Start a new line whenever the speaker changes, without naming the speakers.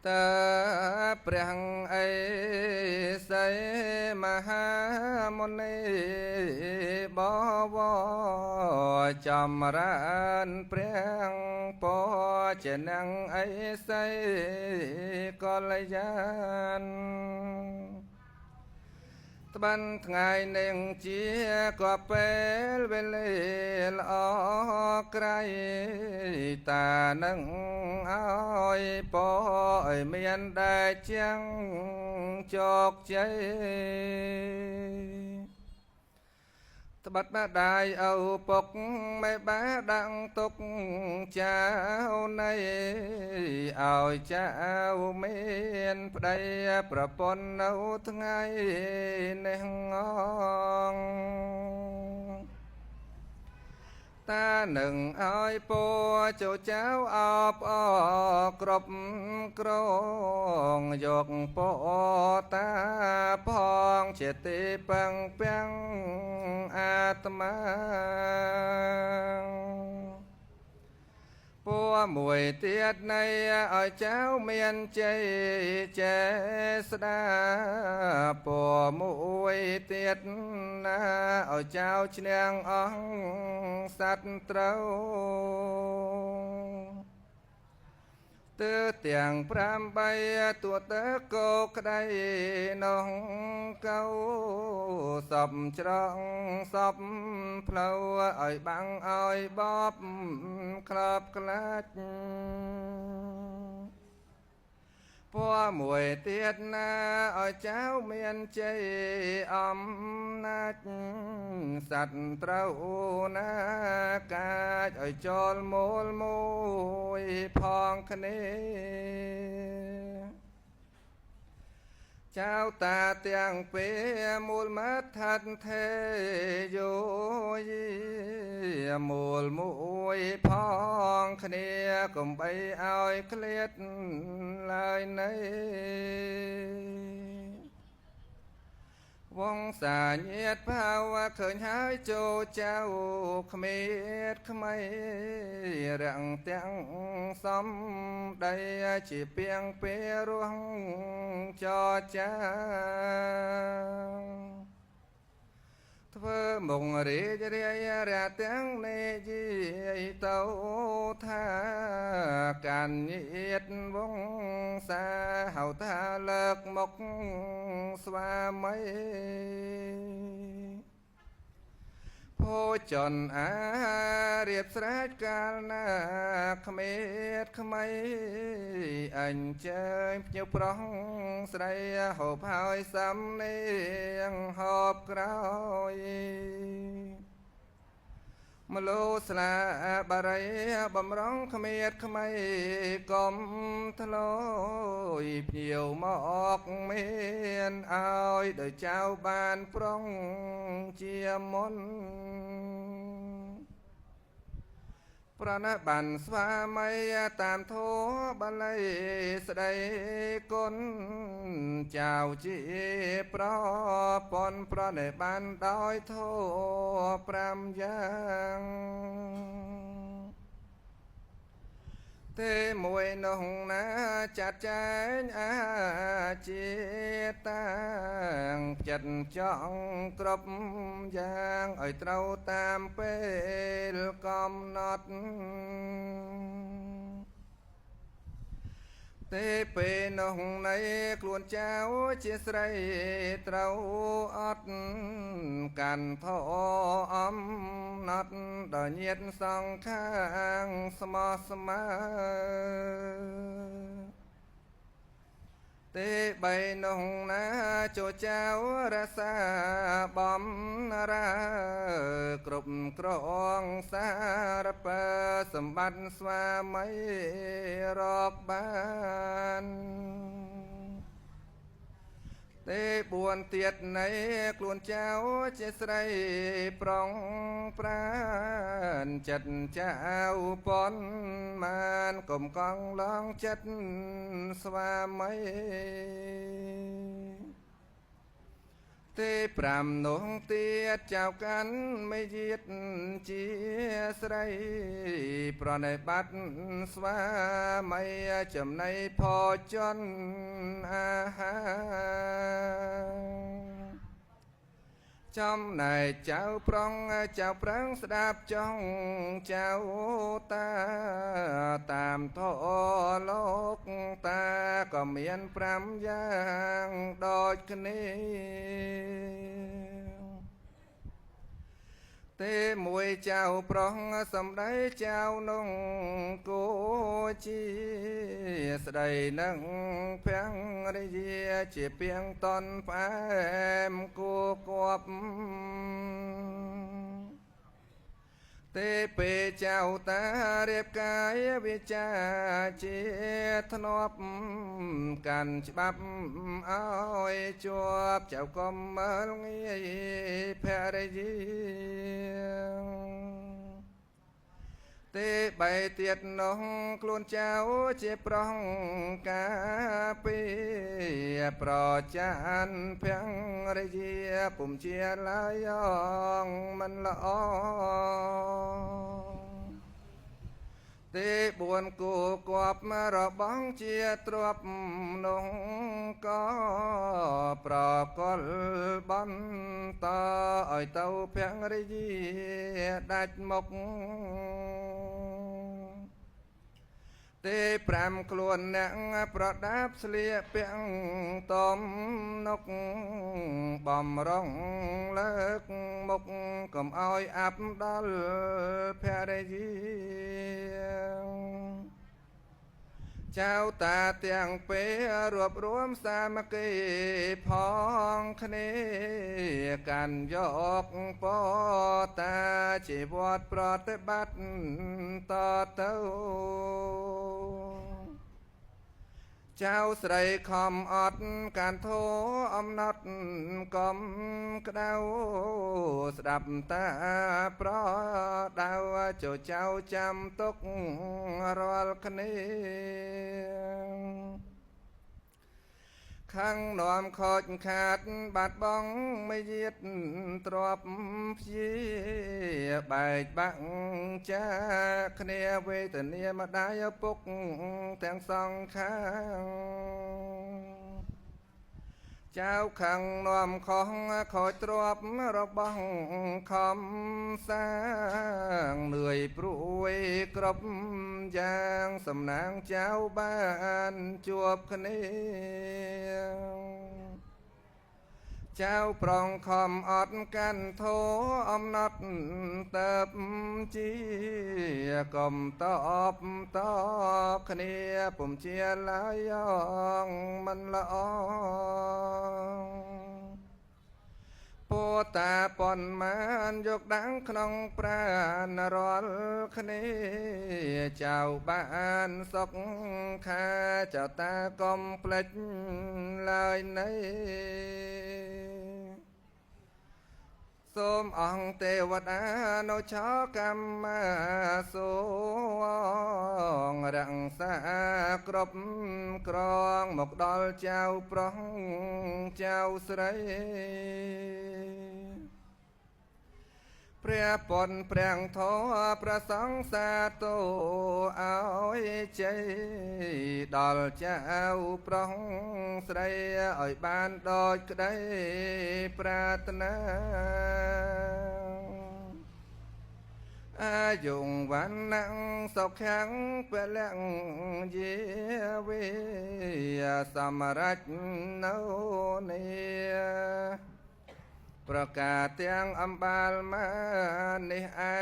តើព្រះអេសីមហាមុនីបវរចម្រើនព្រះពរជានឹងអេសីកល្យានត្បិនថ្ងៃនឹងជាក៏ពេលវេលាល្អក្រៃតានឹងឲ្យពរឲ្យមានដែលជាងជោគជ័យត្បិតម្ដាយឪពុកមេបាដាក់ទុកចៅនៃឲ្យចៅមានប្តីប្រពន្ធនៅថ្ងៃនេះងងតានឹងឲ្យពោចូលចៅអបអគ្រប់គ្រងយកពោតាផងជាទីពឹងពាំងអាត្មាពរមួយទៀតនៃឲ្យចៅមានជ័យចេស្តាពរមួយទៀតណាឲ្យចៅឈ្នះអង្គសត្រូវទើទាំង8ទួតើគោក្តីនោះកៅសពច្រងសពផ្លូវឲ្យបាំងឲ្យបបក្លាប់ក្លាច់ពរមួយទៀតណាឲ្យចៅមានជ័យអំណាចសត្រូវណាកាចឲ្យចូលមូលមួយផងគ្នាចៅតាទាំងពីរមូលមដ្ឋានទេយោមូលមួយផងគ្នាកុំបីឲ្យឃ្លាតឡើយនៃវង្សាញាតភាវឃើញហើយចូលចៅគ្មៀតក្មៃរាំងទាំងសំដីជាពីងពេលរស់ចចាធ្វើមុងរីករាយរាទាំងនេយីទៅថាកានញាតវង្សាហៅថាលើកមុខស្វាមីភោជនអារៀបស្រេចកាលណាគ្មៀតក្មៃអញ្ជើញភ្ញៀវប្រុសស្រីហូបហើយសំនៀងហូបក្រោយមលោស្លាបារីបំរុងគ្មៀតក្មៃកុំធ្លោយភ្ញៀវមកមានឲ្យដោយចៅបានប្រុងជាមុនប្រណបានស្វាមីតាមធម៌បាលីស្ដីគុណចៅជាប្រពន្ធប្រណិបានដោយធម៌5យ៉ាងទេមួយនោះណាចាត់ចែងអាជាតាងចិត្តចង់គ្រប់យ៉ាងឲ្យត្រូវតាមពេលកំណត់ទេពេលនោះនៃខ្លួនចៅជាស្រីត្រូវអត់កាន់ធោអំណត់ដល់ញាតសង្ខាងស្មោះស្មើទេបីនោះណាចូលចៅរសាបំរាគ្រប់គ្រងសារពើសម្បត្តិស្វាមីរកបានទេ4ទៀតនៃខ្លួនចៅជាស្រីប្រុងប្រានចិត្តចៅប៉ុនមានកុំកង់ឡងចិត្តស្វាមី ទេប្រាំនោះទៀតចៅកាន់មិនយាតជាស្រីប្រណិប័តស្វាមីចំណៃផជន់អាហាចំណែកចៅប្រុងចៅប្រាំងស្ដាប់ចង់ចៅតាតាមធម៌លោកតាក៏មាន5យ៉ាងដូចគ្នាទេមួយចៅប្រុងសំដីចៅនងគោជាស្ដីនឹងភរិយាជាពីងតនផ្អែមគួគប់ទេពេលចៅតារៀបកាយវិចាជាធ្នាប់កាន់ច្បាប់ឲ្យជាប់ចៅកុំមើលងាយភរិយាទេបីទៀតនោះខ្លួនចៅជាប្រុងកាពីប្រចានភរិយាពុំជាឡើយងមិនល្អទេ4គូគប់របងជាទ្រពនោះក៏ប្រកលបន្តឲ្យទៅភរិយាដាច់មុខទេ5ខ្លួនអ្នកប្រដាប់ស្លៀកពាក់តំនុកបំរុងលើកមុខកុំឲ្យអាប់ដល់ភរិយាចៅតាទាំងពីររួបរวมសាមគ្គីផងគ្នាកាន់យកពតាជីវតប្រតិបត្តិតទៅចៅស្រីខំអត់ការធោអំណត់កំក្តៅស្ដាប់តាប្រដៅចូលចៅចាំទុករាល់គ្នាខាងនាំខូចខាតបាត់បង់មិនយាតទ្របព្យាបែកបាក់ចាគ្នាវេទនាម្ដាយឪពុកទាំងសងខាងចៅខាងនាំខុសខូចទ្របរបស់ខំសាងនឿយព្រួយគ្រប់យ៉ាងសំណាងចៅបានជួបគ្នាចៅប្រងខំអត់កាន់ធោអំណត់ទៅជាកុំតបតគ្នាពុំជាឡើយងមិនល្អពោតាប៉ុនមានយកដាំងក្នុងប្រាណរាល់គ្នាចៅបានសុខខាចៅតាកុំភ្លេចឡើយនៃសូមអង្គទេវតានៅឆោកម្មសូងរក្សាគ្រប់ក្រងមកដល់ចៅប្រុសចៅស្រីព្រះពុនព្រះធម៌ប្រសង្ឃសាទរឲ្យជ័យដល់ចៅប្រុសស្រីឲ្យបានដូចក្តីប្រាថ្នាអាយុវណ្ណៈសុខខាងពលៈយាវិសម្រេចនៅនេះប្រកាសទាំងអំបាលមកនេះឯ